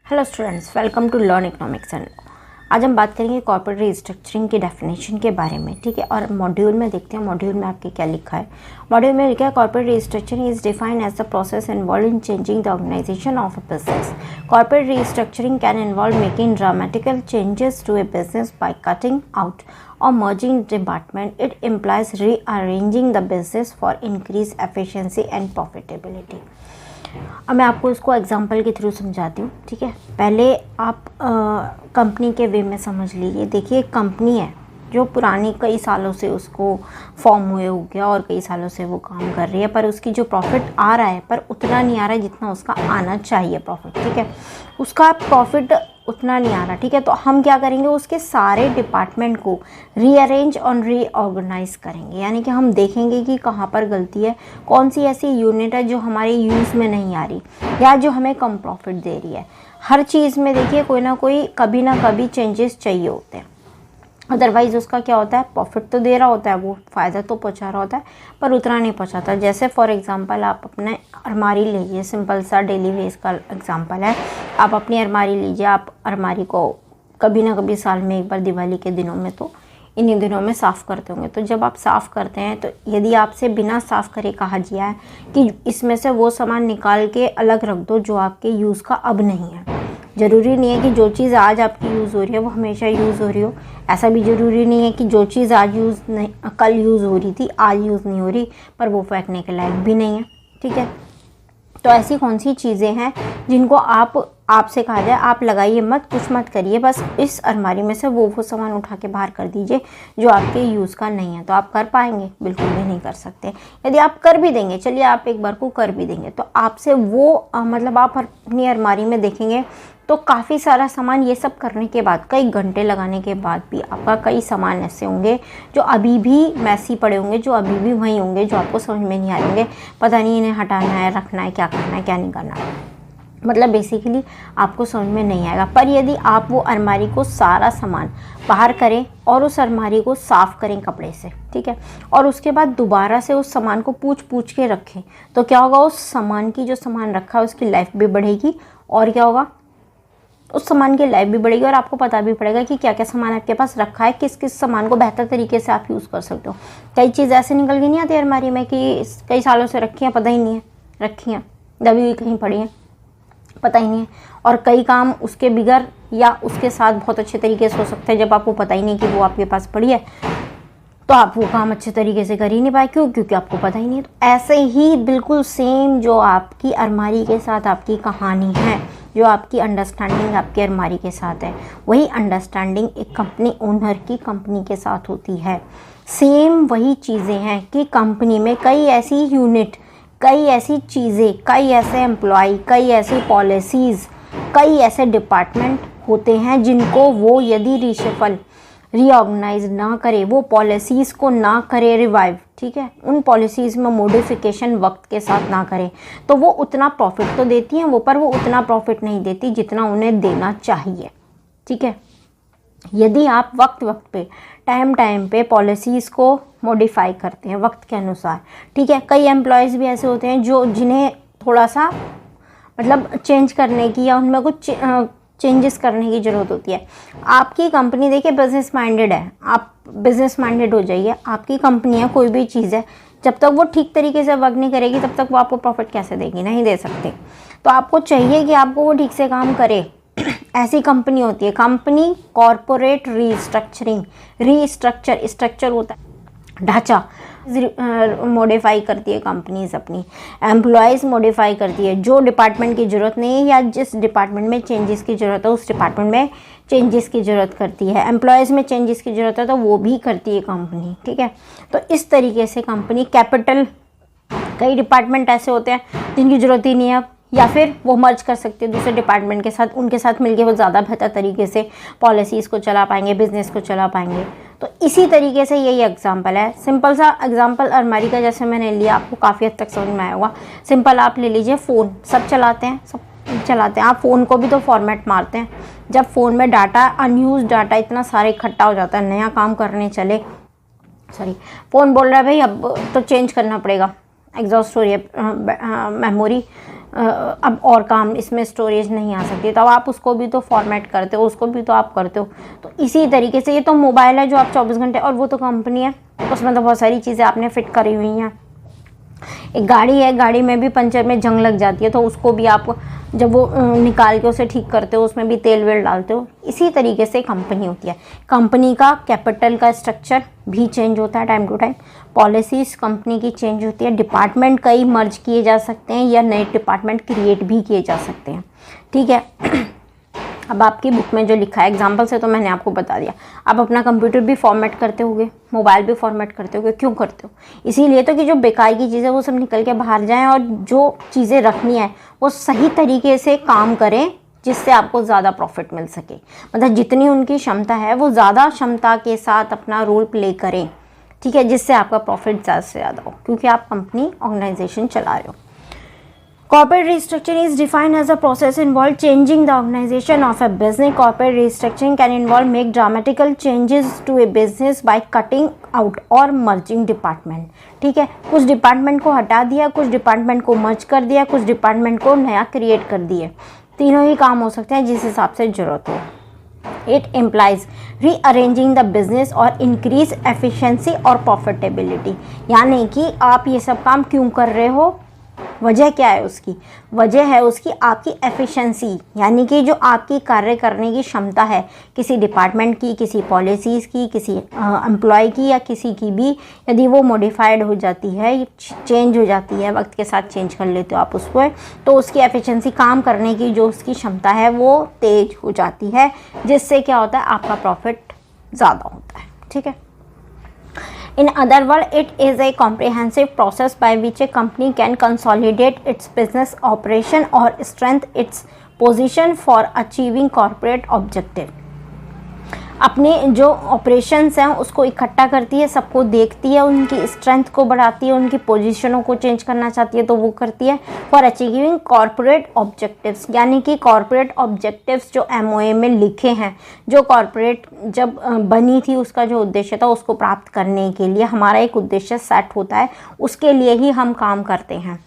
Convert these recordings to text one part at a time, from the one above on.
Hello students, welcome to learn economics and. आज हम बात करेंगे कॉर्पोरेट रीस्ट्रक्चरिंग की डेफिनेशन के बारे में, ठीक है। और मॉड्यूल में देखते हैं मॉड्यूल में आपके क्या लिखा है। मॉड्यूल में लिखा है corporate restructuring is defined as the process involve in changing the organisation of a business. Corporate restructuring can involve making dramatical changes to a business by cutting out or merging department. It implies rearranging the business for increased efficiency and profitability. अब मैं आपको इसको example के through समझाती हूँ, ठीक है। पहले आप कंपनी के वे में समझ लीजिए। देखिए, कंपनी है जो पुरानी कई सालों से उसको फॉर्म हुए हो गया और कई सालों से वो काम कर रही है, पर उसकी जो प्रॉफिट आ रहा है पर उतना नहीं आ रहा है जितना उसका आना चाहिए प्रॉफिट, ठीक है। उसका प्रॉफिट उतना नहीं आ रहा, ठीक है। तो हम क्या करेंगे, उसके सारे डिपार्टमेंट को रीअरेंज और रीऑर्गेनाइज करेंगे। यानी कि हम देखेंगे कि कहाँ पर गलती है, कौन सी ऐसी यूनिट है जो हमारे यूज़ में नहीं आ रही या जो हमें कम प्रॉफिट दे रही है। हर चीज़ में देखिए कोई ना कोई कभी ना कभी चेंजेस चाहिए होते हैं, अदरवाइज़ उसका क्या होता है, प्रॉफिट तो दे रहा होता है, वो फ़ायदा तो पहुंचा रहा होता है पर उतना नहीं पहुंचाता। जैसे फॉर एग्जांपल आप अपने अलमारी लीजिए, सिंपल सा डेली वेज का एग्जांपल है। आप अपनी अलमारी लीजिए, आप अलमारी को कभी ना कभी साल में एक बार दिवाली के दिनों में तो इन्हीं दिनों में साफ़ करते होंगे। तो जब आप साफ़ करते हैं तो यदि आपसे बिना साफ़ करे कहा गया है कि इसमें से वो सामान निकाल के अलग रख दो जो आपके यूज़ का अब नहीं है। ज़रूरी नहीं है कि जो चीज़ आज आपकी यूज़ हो रही है वो हमेशा यूज़ हो रही हो। ऐसा भी ज़रूरी नहीं है कि जो चीज़ आज यूज़ नहीं, कल यूज़ हो रही थी आज यूज़ नहीं हो रही, पर वो फेंकने के लायक भी नहीं है, ठीक है। तो ऐसी कौन सी चीज़ें हैं जिनको आपसे कहा जाए आप लगाइए मत, कुछ मत करिए, बस इस अलमारी में से वो सामान उठा के बाहर कर दीजिए जो आपके यूज़ का नहीं है। तो आप कर पाएंगे? बिल्कुल भी नहीं कर सकते। यदि आप कर भी देंगे, चलिए आप एक बार को कर भी देंगे, तो आपसे वो मतलब आप अपनी अलमारी में देखेंगे तो काफ़ी सारा सामान, ये सब करने के बाद कई घंटे लगाने के बाद भी आपका कई सामान ऐसे होंगे जो अभी भी मैसी पड़े होंगे, जो अभी भी वहीं होंगे, जो आपको समझ में नहीं आ रहे होंगे। पता नहीं इन्हें हटाना है, रखना है, क्या करना है, क्या नहीं करना है, मतलब बेसिकली आपको समझ में नहीं आएगा। पर यदि आप वो अलमारी को सारा सामान बाहर करें और उस अलमारी को साफ़ करें कपड़े से, ठीक है, और उसके बाद दोबारा से उस सामान को पूछ के रखें, तो क्या होगा, उस सामान की जो सामान रखा है उसकी लाइफ भी बढ़ेगी और क्या होगा, उस सामान की लाइफ भी बढ़ेगी और आपको पता भी पड़ेगा कि क्या क्या सामान आपके पास रखा है, किस किस सामान को बेहतर तरीके से आप यूज़ कर सकते हो। कई चीज़ ऐसे निकल के नहीं आती अलमारी में कि कई सालों से रखी हैं, पता ही नहीं है रखी हैं, दबी हुई कहीं पड़ी हैं, पता ही नहीं है। और कई काम उसके बिगड़ या उसके साथ बहुत अच्छे तरीके से हो सकते हैं, जब आपको पता ही नहीं कि वो आपके पास पड़ी है तो आप वो काम अच्छे तरीके से कर ही नहीं पाए। क्यों? क्योंकि आपको पता ही नहीं है। तो ऐसे ही बिल्कुल सेम जो आपकी अलमारी के साथ आपकी कहानी है, जो आपकी अंडरस्टैंडिंग आपकी अलमारी के साथ है, वही अंडरस्टैंडिंग एक कंपनी ओनर की कंपनी के साथ होती है। सेम वही चीज़ें हैं कि कंपनी में कई ऐसी यूनिट, कई ऐसी चीज़ें, कई ऐसे एम्प्लॉय, कई ऐसी पॉलिसीज़, कई ऐसे डिपार्टमेंट होते हैं जिनको वो यदि रिशफल रीऑर्गेनाइज ना करे, वो पॉलिसीज़ को ना करे रिवाइव, ठीक है, उन पॉलिसीज़ में मॉडिफिकेशन वक्त के साथ ना करे, तो वो उतना प्रॉफिट तो देती हैं वो, पर वो उतना प्रॉफिट नहीं देती जितना उन्हें देना चाहिए, ठीक है। यदि आप वक्त पे टाइम पे पॉलिसीज़ को मॉडिफाई करते हैं वक्त के अनुसार, ठीक है। कई एम्प्लॉयज़ भी ऐसे होते हैं जिन्हें थोड़ा सा मतलब चेंज करने की या उनमें कुछ चेंजेस करने की ज़रूरत होती है। आपकी कंपनी देखिए बिजनेस माइंडेड है, आप बिजनेस माइंडेड हो जाइए। आपकी कंपनी है, कोई भी चीज़ है, जब तक वो ठीक तरीके से वर्क नहीं करेगी तब तक वो आपको प्रॉफिट कैसे देगी? नहीं दे सकते। तो आपको चाहिए कि आपको वो ठीक से काम करे। ऐसी कंपनी होती है कंपनी कॉरपोरेट रीस्ट्रक्चरिंग। स्ट्रक्चर होता है ढांचा, मॉडिफाई करती है कंपनीज अपनी, एम्प्लॉयज़ मॉडिफाई करती है। जो डिपार्टमेंट की ज़रूरत नहीं है या जिस डिपार्टमेंट में चेंजेस की ज़रूरत है उस डिपार्टमेंट में चेंजेस की ज़रूरत करती है। एम्प्लॉयज़ में चेंजेस की ज़रूरत है तो वो भी करती है कंपनी, ठीक है। तो इस तरीके से कंपनी कैपिटल, कई डिपार्टमेंट ऐसे होते हैं जिनकी ज़रूरत ही नहीं है, या फिर वो मर्ज कर सकते हैं दूसरे डिपार्टमेंट के साथ, उनके साथ मिलके वो ज़्यादा बेहतर तरीके से पॉलिसीज़ को चला पाएंगे, बिजनेस को चला पाएंगे। तो इसी तरीके से यही एग्जांपल है, सिंपल सा एग्जांपल अलमारी का जैसे मैंने लिया, आपको काफ़ी हद तक समझ में आया होगा। सिंपल आप ले लीजिए फ़ोन, सब चलाते हैं, आप फ़ोन को भी तो फॉर्मेट मारते हैं। जब फ़ोन में डाटा, अनयूज डाटा इतना सारा इकट्ठा हो जाता है, नया काम करने चले, फ़ोन बोल रहा है भाई अब तो चेंज करना पड़ेगा, एग्जॉस्ट हो रही है मेमोरी, अब और काम इसमें स्टोरेज नहीं आ सकती, तब आप उसको भी तो फॉर्मेट करते हो, उसको भी तो आप करते हो। तो इसी तरीके से ये तो मोबाइल है जो आप 24 घंटे, और वो तो कंपनी है, उसमें तो बहुत सारी चीज़ें आपने फिट करी हुई हैं। एक गाड़ी है, गाड़ी में भी पंचर में जंग लग जाती है, तो उसको भी आप जब वो निकाल के उसे ठीक करते हो उसमें भी तेल वेल डालते हो। इसी तरीके से कंपनी होती है। कंपनी का कैपिटल का स्ट्रक्चर भी चेंज होता है time to time, policies company की चेंज होती है, डिपार्टमेंट कई मर्ज किए जा सकते हैं या नए डिपार्टमेंट क्रिएट भी किए जा सकते हैं, ठीक है। अब आपकी बुक में जो लिखा है एग्जाम्पल से तो मैंने आपको बता दिया। आप अपना कंप्यूटर भी फॉर्मेट करते होगे, मोबाइल भी फॉर्मेट करते होगे, क्यों करते हो? इसीलिए तो कि जो बेकार की चीज़ें वो सब निकल के बाहर जाएं और जो चीज़ें रखनी है वो सही तरीके से काम करें, जिससे आपको ज़्यादा प्रॉफिट मिल सके। मतलब जितनी उनकी क्षमता है वो ज़्यादा क्षमता के साथ अपना रोल प्ले करें, ठीक है, जिससे आपका प्रॉफिट ज़्यादा से ज़्यादा हो, क्योंकि आप कंपनी ऑर्गेनाइजेशन चला रहे हो। Corporate restructuring is defined as a process involved changing the organization of a business. Corporate restructuring can involve make dramatical changes to a business by cutting out or merging department. ठीक है, कुछ department को हटा दिया, कुछ department को मर्ज कर दिया, कुछ डिपार्टमेंट को नया क्रिएट कर दिए। तीनों ही काम हो सकते हैं जिस हिसाब से ज़रूरत हो। It implies rearranging the business और increase efficiency और profitability। यानी कि आप ये सब काम क्यों कर रहे हो, वजह क्या है उसकी? वजह है उसकी आपकी एफिशिएंसी, यानी कि जो आपकी कार्य करने की क्षमता है किसी डिपार्टमेंट की, किसी पॉलिसीज़ की, किसी एम्प्लॉय की या किसी की भी, यदि वो मॉडिफाइड हो जाती है, चेंज हो जाती है, वक्त के साथ चेंज कर लेते हो आप उसको, तो उसकी एफिशिएंसी, काम करने की जो उसकी क्षमता है वो तेज हो जाती है, जिससे क्या होता है, आपका प्रॉफिट ज़्यादा होता है, ठीक है। In other words, it is a comprehensive process by which a company can consolidate its business operation or strengthen its position for achieving corporate objective। अपने जो ऑपरेशंस हैं उसको इकट्ठा करती है, सबको देखती है, उनकी स्ट्रेंथ को बढ़ाती है, उनकी पोजीशनों को चेंज करना चाहती है तो वो करती है, फॉर अचीविंग कॉरपोरेट ऑब्जेक्टिव्स। यानी कि कॉरपोरेट ऑब्जेक्टिव्स जो MOA में लिखे हैं, जो कॉरपोरेट जब बनी थी उसका जो उद्देश्य था उसको प्राप्त करने के लिए हमारा एक उद्देश्य सेट होता है, उसके लिए ही हम काम करते हैं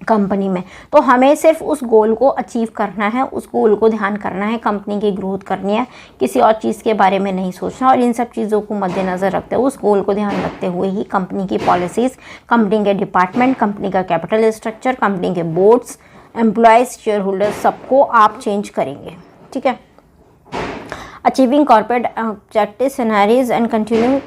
कंपनी में। तो हमें सिर्फ उस गोल को अचीव करना है, उस गोल को ध्यान करना है, कंपनी की ग्रोथ करनी है, किसी और चीज़ के बारे में नहीं सोचना। और इन सब चीज़ों को मद्देनज़र रखते हुए, उस गोल को ध्यान रखते हुए ही कंपनी की पॉलिसीज़, कंपनी के डिपार्टमेंट, कंपनी का कैपिटल स्ट्रक्चर, कंपनी के बोर्ड्स, एम्प्लॉयज़, शेयर होल्डर्स, सबको आप चेंज करेंगे, ठीक है। Achieving corporate objective scenarios and continuing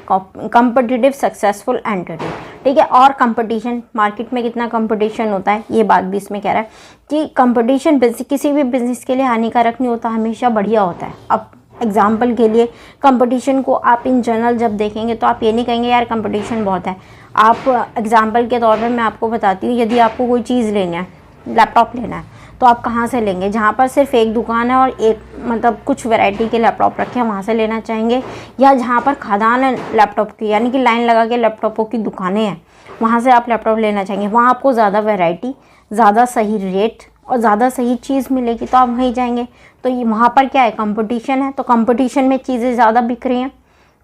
competitive successful entity, ठीक है। और कंपटीशन, मार्केट में कितना कंपटीशन होता है, ये बात भी इसमें कह रहा है कि कंपटीशन किसी भी बिजनेस के लिए हानिकारक नहीं होता, हमेशा बढ़िया होता है। अब एग्जाम्पल के लिए कंपटीशन को आप इन जनरल जब देखेंगे तो आप ये नहीं कहेंगे यार कंपटीशन बहुत है। आप एग्जाम्पल के तौर पर मैं आपको बताती हूँ, यदि आपको कोई चीज़ लेना है, लैपटॉप लेना है, तो आप कहाँ से लेंगे? जहाँ पर सिर्फ एक दुकान है और एक मतलब कुछ वैरायटी के लैपटॉप रखे हैं वहाँ से लेना चाहेंगे, या जहाँ पर खदान है लैपटॉप की, यानी कि लाइन लगा के लैपटॉपों की दुकानें हैं, वहाँ से आप लैपटॉप लेना चाहेंगे? वहाँ आपको ज़्यादा वैरायटी, ज़्यादा सही रेट और ज़्यादा सही चीज़ मिलेगी, तो आप वहीं जाएंगे। तो ये वहाँ पर क्या है, कंपटीशन है, तो कंपटीशन में चीज़ें ज़्यादा बिक रही हैं,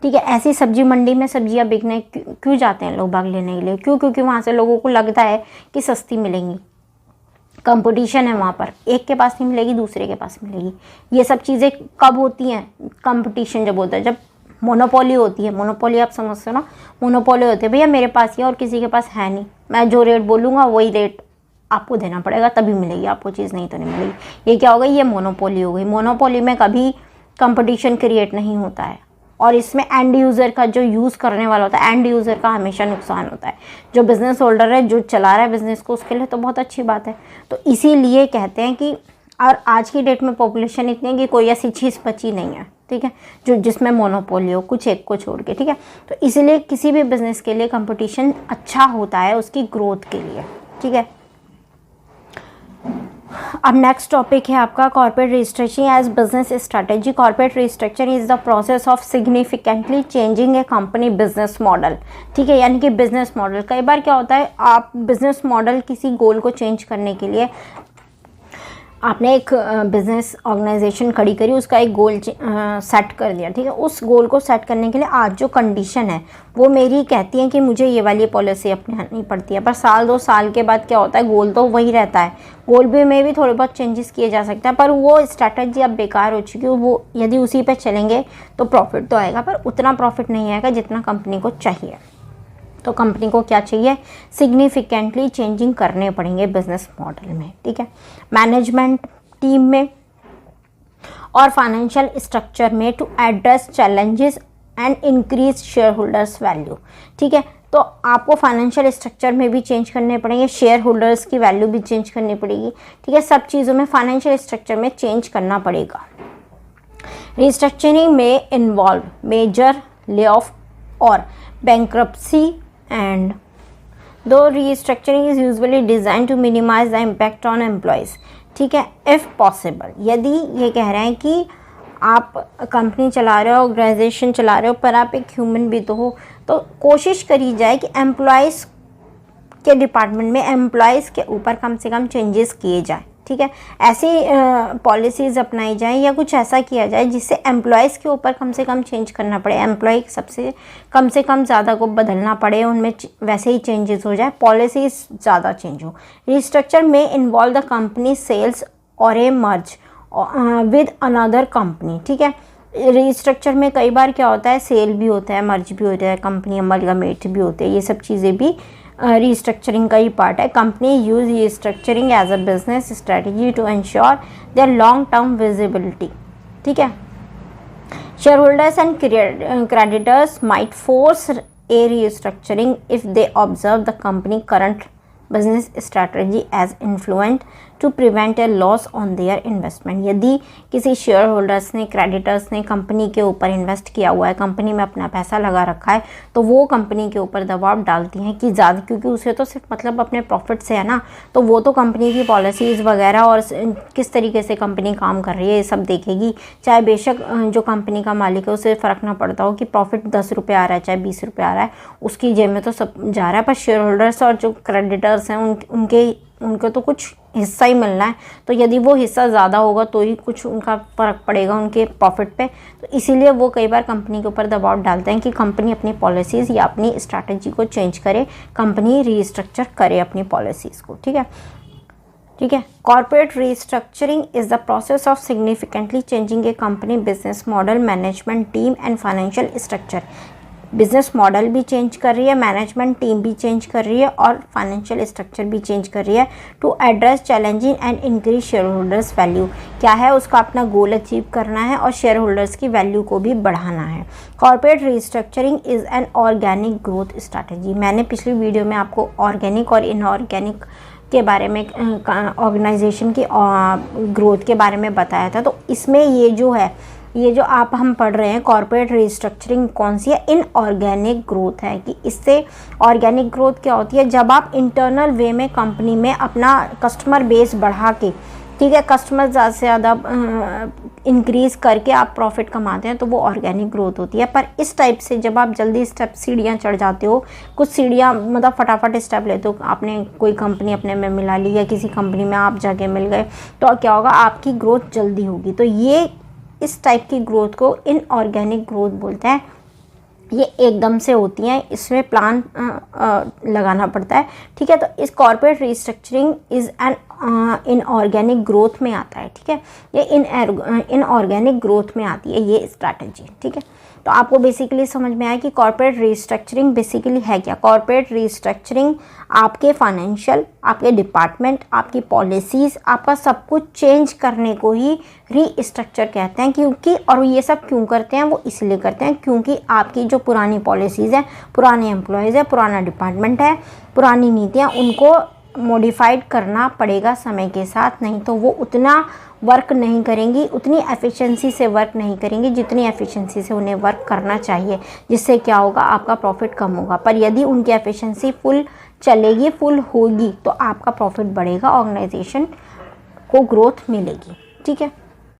ठीक है। ऐसी सब्जी मंडी में सब्जियां बिकने क्यों जाते हैं लोग बाग लेने के लिए? क्यों? क्योंकि वहाँ से लोगों को लगता है कि सस्ती मिलेंगी, कंपटीशन है वहाँ पर, एक के पास नहीं मिलेगी दूसरे के पास मिलेगी। ये सब चीज़ें कब होती हैं? कंपटीशन जब होता है, जब मोनोपोली होती है। मोनोपोली आप समझते हो ना, मोनोपोली होती है, भैया मेरे पास ही और किसी के पास है नहीं, मैं जो रेट बोलूँगा वही रेट आपको देना पड़ेगा, तभी मिलेगी आपको चीज़, नहीं तो नहीं मिलेगी। ये क्या हो गई? ये मोनोपोली हो गई। मोनोपोली में कभी कंपटीशन क्रिएट नहीं होता है, और इसमें एंड यूज़र का, जो यूज़ करने वाला होता है, एंड यूज़र का हमेशा नुकसान होता है। जो बिज़नेस होल्डर है, जो चला रहा है बिज़नेस को, उसके लिए तो बहुत अच्छी बात है। तो इसीलिए कहते हैं कि, और आज की डेट में पॉपुलेशन इतनी है कि कोई ऐसी चीज़ बची नहीं है, ठीक है, जो जिसमें मोनोपोली हो, कुछ एक को छोड़ के, ठीक है। तो इसीलिए किसी भी बिज़नेस के लिए कंपटीशन अच्छा होता है उसकी ग्रोथ के लिए, ठीक है। अब नेक्स्ट टॉपिक है आपका corporate restructuring as business strategy. Corporate restructuring is the process of significantly changing a company business model, ठीक है। यानी कि बिजनेस मॉडल, कई बार क्या होता है, आप बिजनेस मॉडल किसी गोल को चेंज करने के लिए आपने एक बिजनेस ऑर्गेनाइजेशन खड़ी करी, उसका एक गोल सेट कर दिया, ठीक है। उस गोल को सेट करने के लिए आज जो कंडीशन है वो मेरी कहती है कि मुझे ये वाली पॉलिसी अपनानी पड़ती है, पर साल 2 साल के बाद क्या होता है, गोल तो वही रहता है, गोल में भी थोड़े बहुत चेंजेस किए जा सकते हैं, पर वो स्ट्रैटेजी अब बेकार हो चुकी है। वो यदि उसी पे चलेंगे तो प्रॉफिट तो आएगा, पर उतना प्रॉफिट नहीं आएगा जितना कंपनी को चाहिए। तो कंपनी को क्या चाहिए, सिग्निफिकेंटली चेंजिंग करने पड़ेंगे बिजनेस मॉडल में, ठीक है, मैनेजमेंट टीम में और फाइनेंशियल स्ट्रक्चर में to address challenges and increase shareholders value, ठीक है। तो आपको फाइनेंशियल स्ट्रक्चर में भी चेंज करने पड़ेंगे, शेयर होल्डर्स की वैल्यू भी चेंज करनी पड़ेगी, ठीक है। सब चीज़ों में फाइनेंशियल स्ट्रक्चर में चेंज करना पड़ेगा। रिस्ट्रक्चरिंग में इन्वॉल्व मेजर ले ऑफ और bankruptcy and though restructuring is usually designed to minimize the impact on employees, ठीक है, if possible, यदि ये कह रहे हैं कि आप कंपनी चला रहे हो, ऑर्गेनाइजेशन चला रहे हो, पर आप एक ह्यूमन भी तो हो, तो कोशिश करी जाए कि एम्प्लॉयज़ के डिपार्टमेंट में एम्प्लॉयज़ के ऊपर कम से कम चेंजेस किए जाए, ठीक है। ऐसी पॉलिसीज़ अपनाई जाए या कुछ ऐसा किया जाए जिससे एम्प्लॉयज़ के ऊपर कम से कम चेंज करना पड़े, एम्प्लॉय सबसे कम से कम ज़्यादा को बदलना पड़े, उनमें वैसे ही चेंजेस हो जाए, पॉलिसीज़ ज़्यादा चेंज हो। रिस्ट्रक्चर में इन्वॉल्व द कंपनी सेल्स और ए मर्ज विद अनदर कंपनी, ठीक है। रिस्ट्रक्चर में कई बार क्या होता है, सेल भी होता है, मर्ज भी होता है, कंपनी अमलगमेट भी होते हैं, ये सब चीज़ें भी रिस्ट्रक्चरिंग का ही पार्ट है। Company use restructuring as a business strategy to ensure their long term visibility, ठीक है। Shareholders and creditors might force a restructuring if they observe the company current business strategy as influent to prevent a loss on their investment. यदि किसी shareholders ने, creditors ने कंपनी के ऊपर invest किया हुआ है, कंपनी में अपना पैसा लगा रखा है, तो वो कंपनी के ऊपर दबाव डालती हैं कि ज़्यादा, क्योंकि उसे तो सिर्फ मतलब अपने प्रॉफिट से है ना, तो वो तो कंपनी की पॉलिसीज़ वगैरह और किस तरीके से कंपनी काम कर रही है ये सब देखेगी। चाहे बेशक जो कंपनी का मालिक है उसे फ़र्क ना पड़ता हो कि प्रॉफिट 10 रुपये आ रहा है चाहे 20 रुपये आ रहा है, उसकी जेब में तो सब जा रहा है, पर शेयर होल्डर्स और जो क्रेडिटर्स हैं उनको तो कुछ हिस्सा ही मिलना है, तो यदि वो हिस्सा ज़्यादा होगा तो ही कुछ उनका फ़र्क पड़ेगा उनके प्रॉफिट पे। तो इसीलिए वो कई बार कंपनी के ऊपर दबाव डालते हैं कि कंपनी अपनी पॉलिसीज़ या अपनी स्ट्रैटेजी को चेंज करे, कंपनी रीस्ट्रक्चर करे अपनी पॉलिसीज़ को, ठीक है, ठीक है। Corporate restructuring is the process of significantly changing a company business model, management team and financial structure. Business model भी चेंज कर रही है, मैनेजमेंट टीम भी चेंज कर रही है और फाइनेंशियल स्ट्रक्चर भी चेंज कर रही है to address challenging and increase shareholders value. क्या है, उसका अपना गोल अचीव करना है और शेयर होल्डर्स की वैल्यू को भी बढ़ाना है। Corporate restructuring is an organic growth strategy. मैंने पिछली वीडियो में आपको ऑर्गेनिक और इनऑर्गेनिक के बारे में, ऑर्गेनाइजेशन की ग्रोथ के बारे में बताया था। तो इसमें ये जो है, ये जो हम पढ़ रहे हैं कॉर्पोरेट रिस्ट्रक्चरिंग कौन सी है, इनऑर्गेनिक ग्रोथ है। कि इससे ऑर्गेनिक ग्रोथ क्या होती है, जब आप इंटरनल वे में कंपनी में अपना कस्टमर बेस बढ़ा के, ठीक है, कस्टमर ज़्यादा से ज़्यादा इंक्रीज़ करके आप प्रॉफिट कमाते हैं, तो वो ऑर्गेनिक ग्रोथ होती है। पर इस टाइप से जब आप जल्दी स्टेप सीढ़ियाँ चढ़ जाते हो, कुछ सीढ़ियाँ मतलब फटाफट स्टेप लेते हो, आपने कोई कंपनी अपने में मिला ली या किसी कंपनी में आप जाके मिल गए, तो क्या होगा, आपकी ग्रोथ जल्दी होगी। तो ये इस टाइप की ग्रोथ को इनऑर्गेनिक ग्रोथ बोलते हैं। ये एकदम से होती हैं, इसमें प्लान लगाना पड़ता है, ठीक है। तो इस corporate restructuring is an inorganic growth में आता है, ठीक है, ये इनऑर्गेनिक ग्रोथ में आती है ये स्ट्रैटेजी, ठीक है। तो आपको बेसिकली समझ में आया कि कॉर्पोरेट रिस्ट्रक्चरिंग बेसिकली है क्या। कॉर्पोरेट रिस्ट्रक्चरिंग आपके फाइनेंशियल, आपके डिपार्टमेंट, आपकी पॉलिसीज़, आपका सब कुछ चेंज करने को ही रीस्ट्रक्चर कहते हैं। क्योंकि, और ये सब क्यों करते हैं, वो इसलिए करते हैं क्योंकि आपकी जो पुरानी पॉलिसीज़ हैं, पुराने एम्प्लॉयज़ है, पुराना डिपार्टमेंट है, पुरानी नीतियाँ, उनको मॉडिफाइड करना पड़ेगा समय के साथ, नहीं तो वो उतना वर्क नहीं करेंगी, उतनी एफिशिएंसी से वर्क नहीं करेंगी जितनी एफिशिएंसी से उन्हें वर्क करना चाहिए, जिससे क्या होगा, आपका प्रॉफिट कम होगा। पर यदि उनकी एफिशिएंसी फुल चलेगी, फुल होगी, तो आपका प्रॉफिट बढ़ेगा, ऑर्गेनाइजेशन को ग्रोथ मिलेगी, ठीक है।